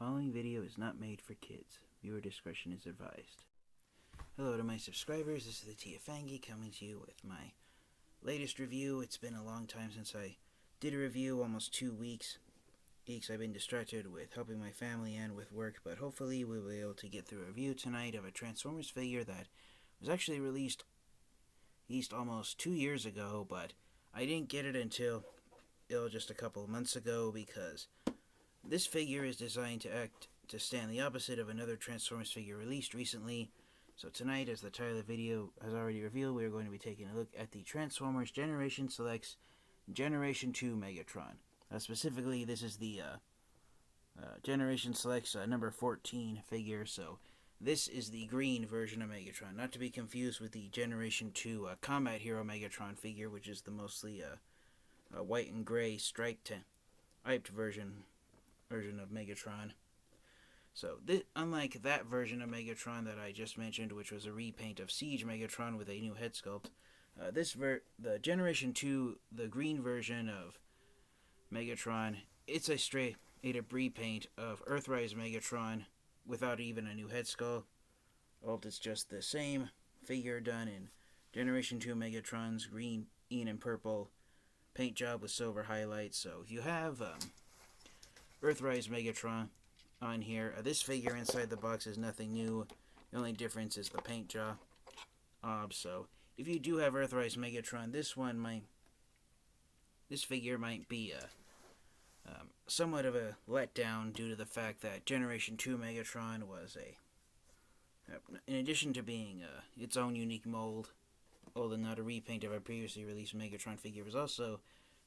following video is not made for kids. Viewer discretion is advised. Hello to my subscribers, this is the Tiafangi coming to you with my latest review. It's been a long time since I did a review, almost 2 weeks. I've been distracted with helping my family and with work, but hopefully we'll be able to get through a review tonight of a Transformers figure that was actually released almost 2 years ago, but I didn't get it until just a couple of months ago because this figure is designed to stand the opposite of another Transformers figure released recently. So tonight, as the title of the video has already revealed, we are going to be taking a look at the Transformers Generation Selects Generation 2 Megatron. Specifically, this is the Generation Selects number 14 figure, so this is the green version of Megatron, not to be confused with the Generation 2 Combat Hero Megatron figure, which is the mostly white and gray striped version of Megatron. So, unlike that version of Megatron that I just mentioned, which was a repaint of Siege Megatron with a new head sculpt, the Generation 2, the green version of Megatron, it's a straight-up repaint of Earthrise Megatron without even a new head sculpt. It's just the same figure done in Generation 2 Megatron's green, and purple paint job with silver highlights. So if you have Earthrise Megatron on here, this figure inside the box is nothing new. The only difference is the paint job. So if you do have Earthrise Megatron, this figure might be somewhat of a letdown due to the fact that Generation 2 Megatron was in addition to being its own unique mold, although not a repaint of a previously released Megatron figure, was also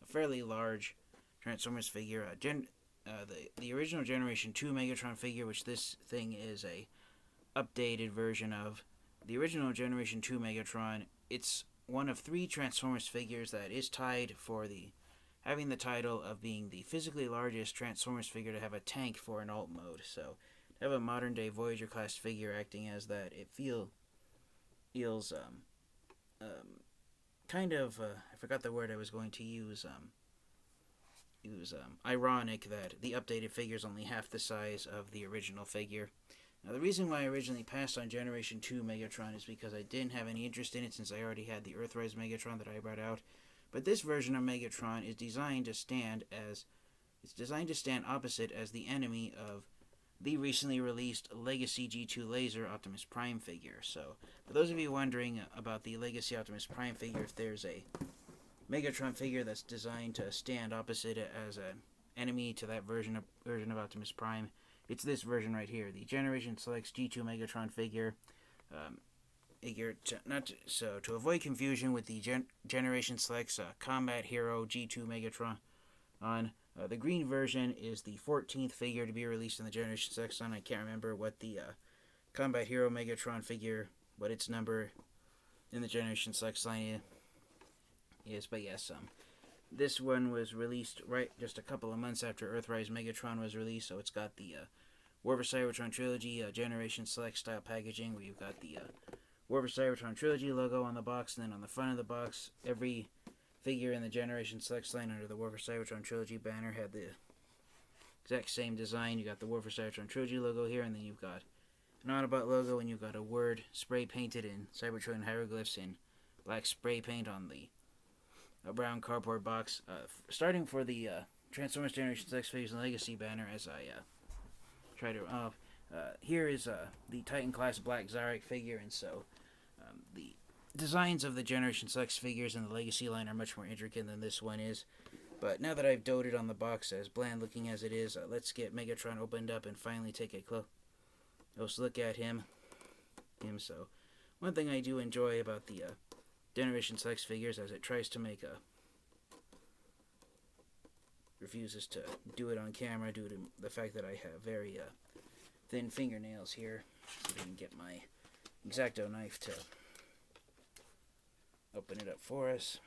a fairly large Transformers figure. The original Generation 2 Megatron figure, which this thing is a updated version of, the original Generation 2 Megatron, it's one of 3 Transformers figures that is tied for having the title of being the physically largest Transformers figure to have a tank for an alt mode. So, to have a modern day Voyager class figure acting as that, it feels kind of, I forgot the word I was going to use, it was ironic that the updated figure is only half the size of the original figure. Now, the reason why I originally passed on Generation 2 Megatron is because I didn't have any interest in it since I already had the Earthrise Megatron that I brought out. But this version of Megatron is designed to stand opposite as the enemy of the recently released Legacy G2 Laser Optimus Prime figure. So, for those of you wondering about the Legacy Optimus Prime figure, if there's a Megatron figure that's designed to stand opposite it as an enemy to that version of Optimus Prime, it's this version right here, the Generation Selects G2 Megatron figure. To avoid confusion with the Generation Selects Combat Hero G2 Megatron, the green version is the 14th figure to be released in the Generation Selects line. I can't remember what the Combat Hero Megatron figure, what its number in the Generation Selects line is, but yes, this one was released just a couple of months after Earthrise Megatron was released, so it's got the War for Cybertron Trilogy Generation Select style packaging, where you've got the War for Cybertron Trilogy logo on the box, and then on the front of the box, every figure in the Generation Select line under the War for Cybertron Trilogy banner had the exact same design. You got the War for Cybertron Trilogy logo here, and then you've got an Autobot logo, and you've got a word spray painted in Cybertron hieroglyphs in black spray paint on a brown cardboard box. Starting for the Transformers Generation Select figures and Legacy banner, as I try to here is the Titan class Black Zarek figure, and so the designs of the Generation Select figures in the Legacy line are much more intricate than this one is. But now that I've doted on the box, as bland looking as it is, let's get Megatron opened up and finally take a close look at him. So, one thing I do enjoy about the Generation Select figures, as it tries to make refuses to do it on camera due to the fact that I have very thin fingernails here. See if I can get my X-Acto knife to open it up for us.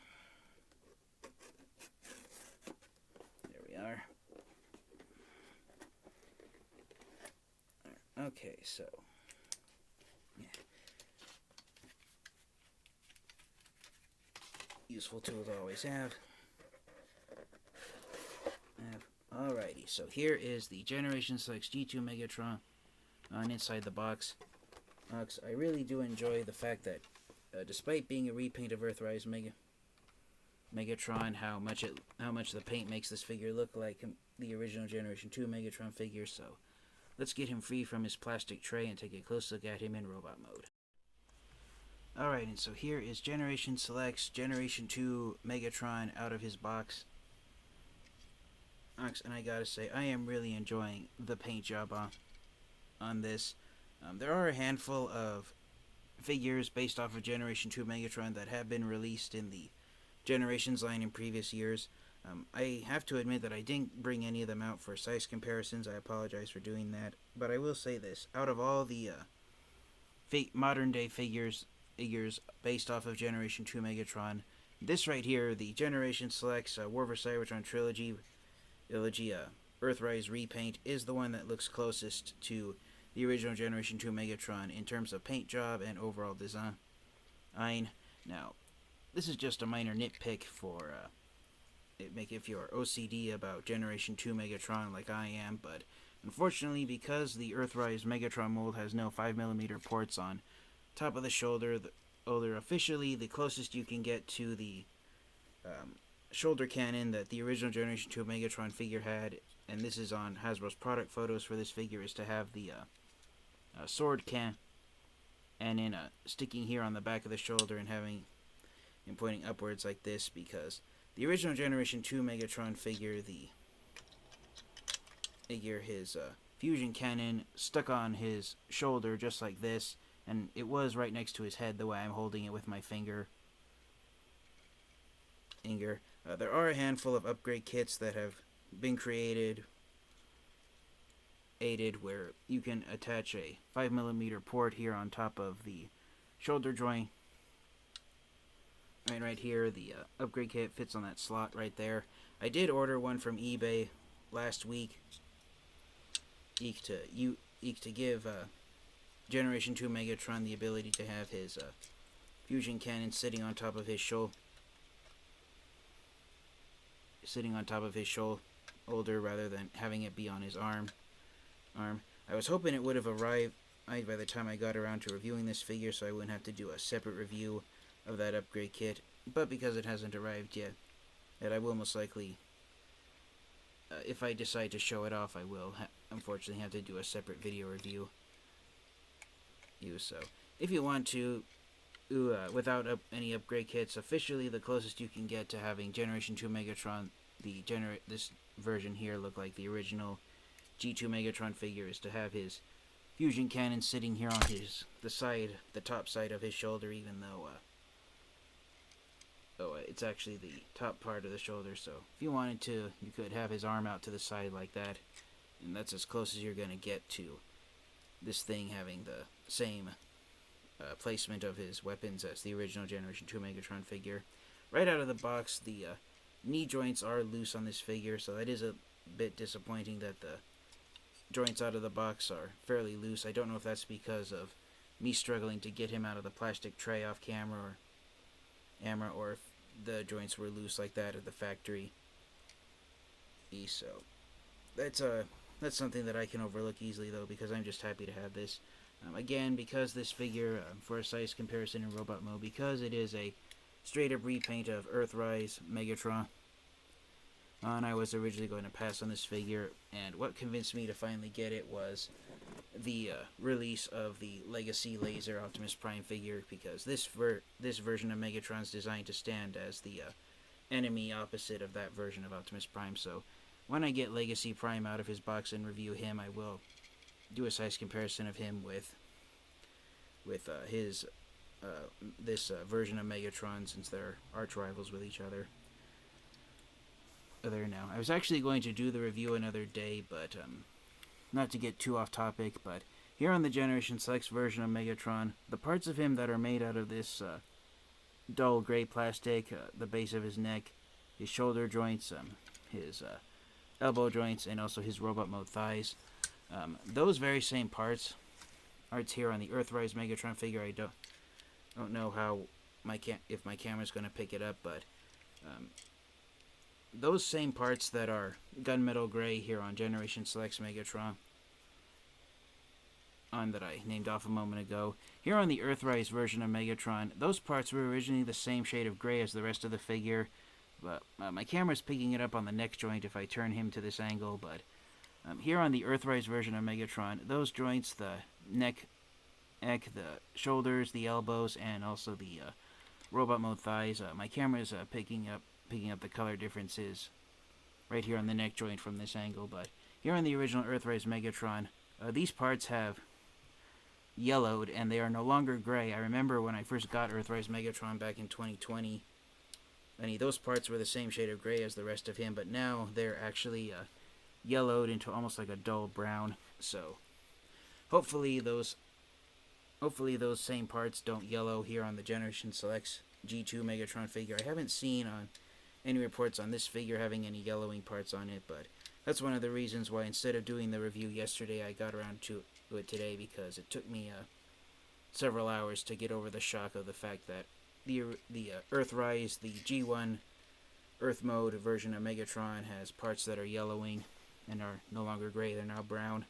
There we are. Okay, so yeah. Useful tool to always have. Alrighty, so here is the Generation 6 G2 Megatron on inside the box. I really do enjoy the fact that, despite being a repaint of Earthrise Megatron, how much the paint makes this figure look like the original Generation 2 Megatron figure. So let's get him free from his plastic tray and take a close look at him in robot mode. Alright, and so here is Generation Select's Generation 2 Megatron out of his box. And I gotta say, I am really enjoying the paint job on this. There are a handful of figures based off of Generation 2 Megatron that have been released in the Generations line in previous years. I have to admit that I didn't bring any of them out for size comparisons. I apologize for doing that. But I will say this. Out of all the modern day figures based off of Generation 2 Megatron, this right here, the Generation Selects War for Cybertron Trilogy Earthrise repaint, is the one that looks closest to the original Generation 2 Megatron in terms of paint job and overall design. Now, this is just a minor nitpick for if you're OCD about Generation 2 Megatron like I am, but unfortunately, because the Earthrise Megatron mold has no 5mm ports on top of the shoulder, officially the closest you can get to the shoulder cannon that the original Generation 2 Megatron figure had, and this is on Hasbro's product photos for this figure, is to have the sword cannon sticking here on the back of the shoulder and pointing upwards like this, because the original Generation 2 Megatron figure, his fusion cannon stuck on his shoulder just like this, and it was right next to his head the way I'm holding it with my finger. There are a handful of upgrade kits that have been created, where you can attach a 5mm port here on top of the shoulder joint. Right here, the upgrade kit fits on that slot right there. I did order one from eBay last week, to give Generation 2 Megatron the ability to have his fusion cannon sitting on top of his shoulder rather than having it be on his arm. I was hoping it would have arrived by the time I got around to reviewing this figure, so I wouldn't have to do a separate review of that upgrade kit, but because it hasn't arrived yet, I will most likely, if I decide to show it off, I will unfortunately have to do a separate video review. So if you want to, without any upgrade kits, officially the closest you can get to having Generation 2 Megatron, this version here, look like the original G2 Megatron figure, is to have his fusion cannon sitting here on the top side of his shoulder, even though it's actually the top part of the shoulder. So if you wanted to, you could have his arm out to the side like that, and that's as close as you're going to get to this thing having the same placement of his weapons as the original Generation 2 Megatron figure. Right out of the box, the knee joints are loose on this figure, so that is a bit disappointing that the joints out of the box are fairly loose. I don't know if that's because of me struggling to get him out of the plastic tray off camera, or if the joints were loose like that at the factory. So that's something that I can overlook easily, though, because I'm just happy to have this. Again, because this figure, for a size comparison in robot mode, because it is a straight-up repaint of Earthrise Megatron, and I was originally going to pass on this figure, and what convinced me to finally get it was the release of the Legacy Laser Optimus Prime figure, because this version of Megatron is designed to stand as the enemy opposite of that version of Optimus Prime. So when I get Legacy Prime out of his box and review him, I will do a size comparison of him with this version of Megatron, since they're arch rivals with each other. Now, I was actually going to do the review another day, but not to get too off topic, but here on the Generation 6 version of Megatron, the parts of him that are made out of this dull gray plastic, the base of his neck, his shoulder joints, his elbow joints, and also his robot mode thighs, those very same parts here on the Earthrise Megatron figure. I don't know how if my camera's going to pick it up, but those same parts that are gunmetal gray here on Generation Select's Megatron, that I named off a moment ago. Here on the Earthrise version of Megatron, those parts were originally the same shade of gray as the rest of the figure, but my camera's picking it up on the neck joint if I turn him to this angle, but here on the Earthrise version of Megatron, those joints, the neck, the shoulders, the elbows, and also the robot mode thighs, my camera's picking up the color differences right here on the neck joint from this angle, but here on the original Earthrise Megatron, these parts have yellowed and they are no longer gray. I remember when I first got Earthrise Megatron back in 2020, those parts were the same shade of gray as the rest of him, but now they're actually yellowed into almost like a dull brown. So hopefully those same parts don't yellow here on the Generation Selects G2 Megatron figure. I haven't seen on any reports on this figure having any yellowing parts on it, but that's one of the reasons why instead of doing the review yesterday, I got around to it today, because it took me several hours to get over the shock of the fact that the Earthrise, the G1 Earth mode version of Megatron, has parts that are yellowing and are no longer gray, they're now brown.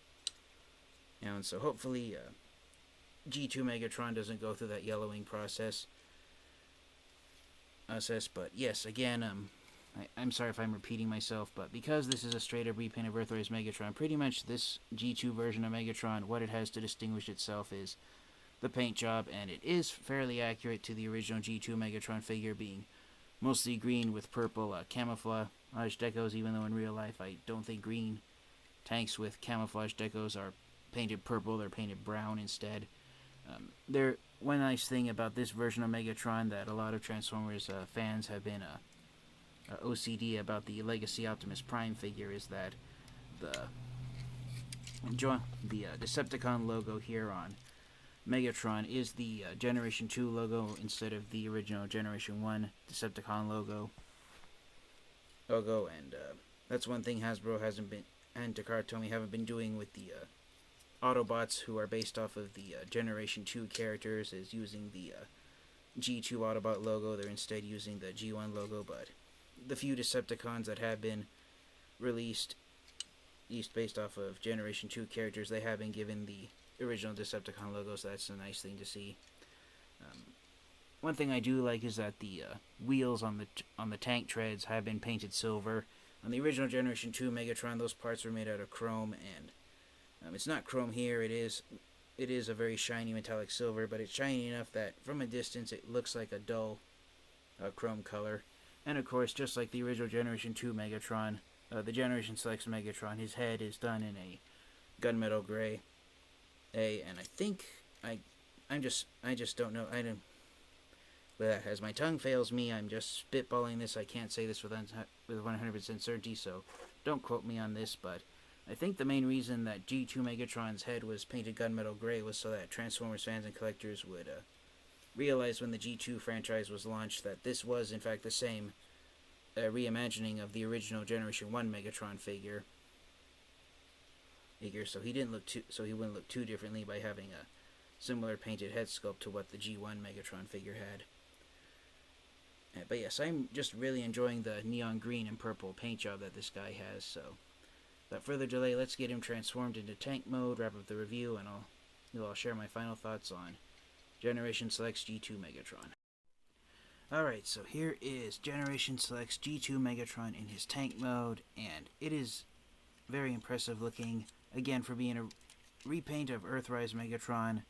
And so hopefully G2 Megatron doesn't go through that yellowing process. But yes, again, I'm sorry if I'm repeating myself, but because this is a straight-up repaint of Earthrise Megatron, pretty much this G2 version of Megatron, what it has to distinguish itself is the paint job, and it is fairly accurate to the original G2 Megatron figure, being mostly green with purple camouflage decos, even though in real life I don't think green tanks with camouflage decos are painted purple, they're painted brown instead. One nice thing about this version of Megatron that a lot of Transformers fans have been OCD about the Legacy Optimus Prime figure is that the Decepticon logo here on Megatron is the Generation 2 logo instead of the original Generation 1 Decepticon logo. And that's one thing Hasbro hasn't been, and Takara Tomy haven't been doing with the Autobots, who are based off of the Generation 2 characters, is using the G2 Autobot logo. They're instead using the G1 logo, but the few Decepticons that have been released based off of Generation 2 characters, they have been given the original Decepticon logo, so that's a nice thing to see. One thing I do like is that the wheels on the tank treads have been painted silver. On the original Generation 2 Megatron, those parts were made out of chrome, and it's not chrome here. It is a very shiny metallic silver, but it's shiny enough that from a distance it looks like a dull chrome color. And of course, just like the original Generation 2 Megatron, the Generation Selects Megatron, his head is done in a gunmetal gray. And I think I just don't know. As my tongue fails me, I'm just spitballing this. I can't say this with 100% certainty, so don't quote me on this, but I think the main reason that G2 Megatron's head was painted gunmetal gray was so that Transformers fans and collectors would realize when the G2 franchise was launched that this was in fact the same reimagining of the original Generation 1 Megatron figure. So he wouldn't look too differently by having a similar painted head sculpt to what the G1 Megatron figure had. But yes, I'm just really enjoying the neon green and purple paint job that this guy has, so without further delay, let's get him transformed into tank mode, wrap up the review, and I'll share my final thoughts on Generation Select's G2 Megatron. Alright, so here is Generation Select's G2 Megatron in his tank mode, and it is very impressive looking. Again, for being a repaint of Earthrise Megatron,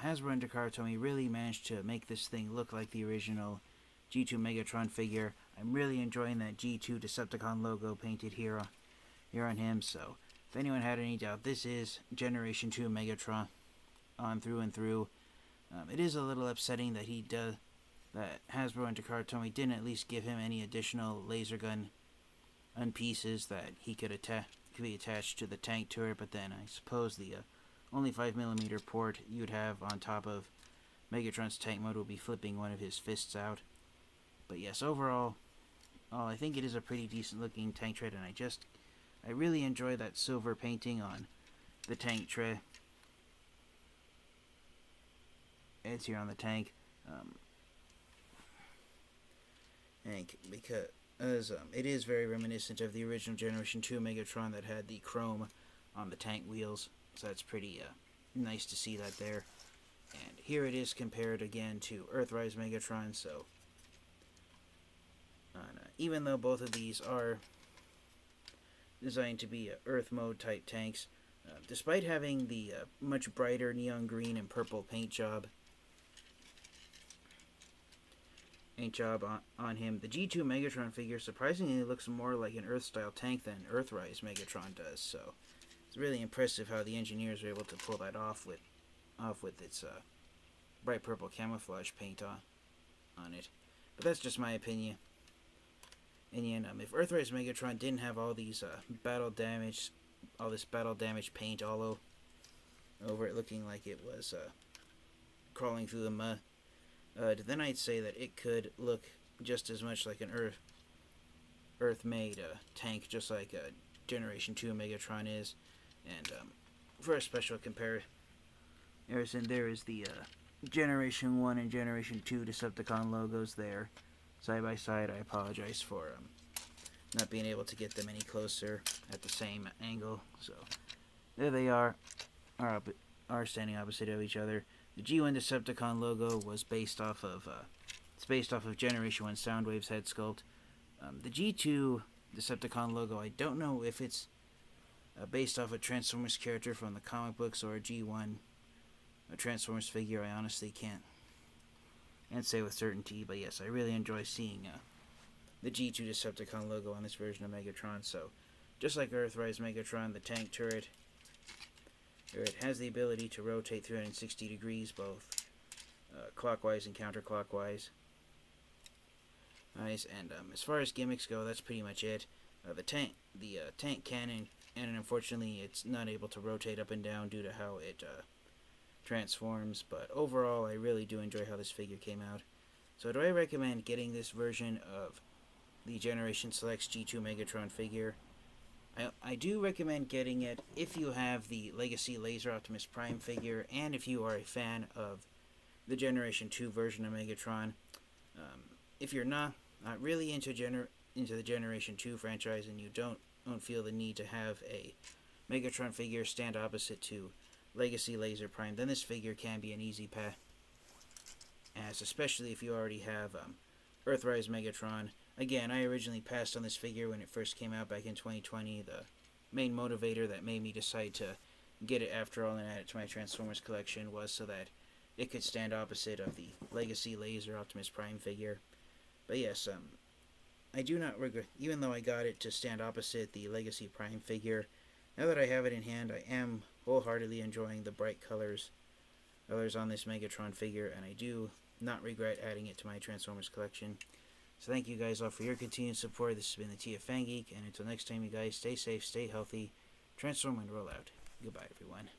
Hasbro and Takara Tomy really managed to make this thing look like the original G2 Megatron figure. I'm really enjoying that G2 Decepticon logo painted here on him, so if anyone had any doubt, this is Generation 2 Megatron on through and through. It is a little upsetting that that Hasbro and Takara Tomy didn't at least give him any additional laser gun pieces that he could be attached to the tank turret, but then I suppose the only 5mm port you'd have on top of Megatron's tank mode will be flipping one of his fists out. But yes, overall, I think it is a pretty decent looking tank tread, and I really enjoy that silver painting on the tank tread. It's here on the tank. as it is very reminiscent of the original Generation 2 Megatron that had the chrome on the tank wheels, so that's pretty nice to see that there. And here it is compared again to Earthrise Megatron, so even though both of these are designed to be Earth mode type tanks, despite having the much brighter neon green and purple paint job on him, the G2 Megatron figure surprisingly looks more like an Earth-style tank than Earthrise Megatron does, so it's really impressive how the engineers were able to pull that off with its bright purple camouflage paint on it. But that's just my opinion. And if Earthrise Megatron didn't have all these battle damage paint all over it, looking like it was crawling through the mud, then I'd say that it could look just as much like an Earth-made tank, just like Generation 2 Megatron is. And for a special comparison, there is the Generation 1 and Generation 2 Decepticon logos there, side by side. I apologize for not being able to get them any closer at the same angle. So there they are standing opposite of each other. The G1 Decepticon logo was based off of Generation 1 Soundwave's head sculpt. The G2 Decepticon logo, I don't know if it's based off a Transformers character from the comic books or a Transformers figure. I honestly can't say with certainty, but yes, I really enjoy seeing the G2 Decepticon logo on this version of Megatron. So, just like Earthrise Megatron, the tank turret has the ability to rotate 360 degrees, both clockwise and counterclockwise. Nice, and as far as gimmicks go, that's pretty much it. The tank cannon, and unfortunately, it's not able to rotate up and down due to how it transforms. But overall, I really do enjoy how this figure came out. So, do I recommend getting this version of the Generation Selects G2 Megatron figure? I do recommend getting it if you have the Legacy Laser Optimus Prime figure, and if you are a fan of the Generation 2 version of Megatron. If you're not really into the Generation 2 franchise, and you don't feel the need to have a Megatron figure stand opposite to Legacy Laser Prime, then this figure can be an easy pass, especially if you already have Earthrise Megatron. Again, I originally passed on this figure when it first came out back in 2020. The main motivator that made me decide to get it after all and add it to my Transformers collection was so that it could stand opposite of the Legacy Laser Optimus Prime figure. But yes, I do not regret, even though I got it to stand opposite the Legacy Prime figure, now that I have it in hand, I am wholeheartedly enjoying the bright colors on this Megatron figure, and I do not regret adding it to my Transformers collection. So thank you guys all for your continued support. This has been the TFangeek, and until next time, you guys, stay safe, stay healthy, transform and roll out. Goodbye, everyone.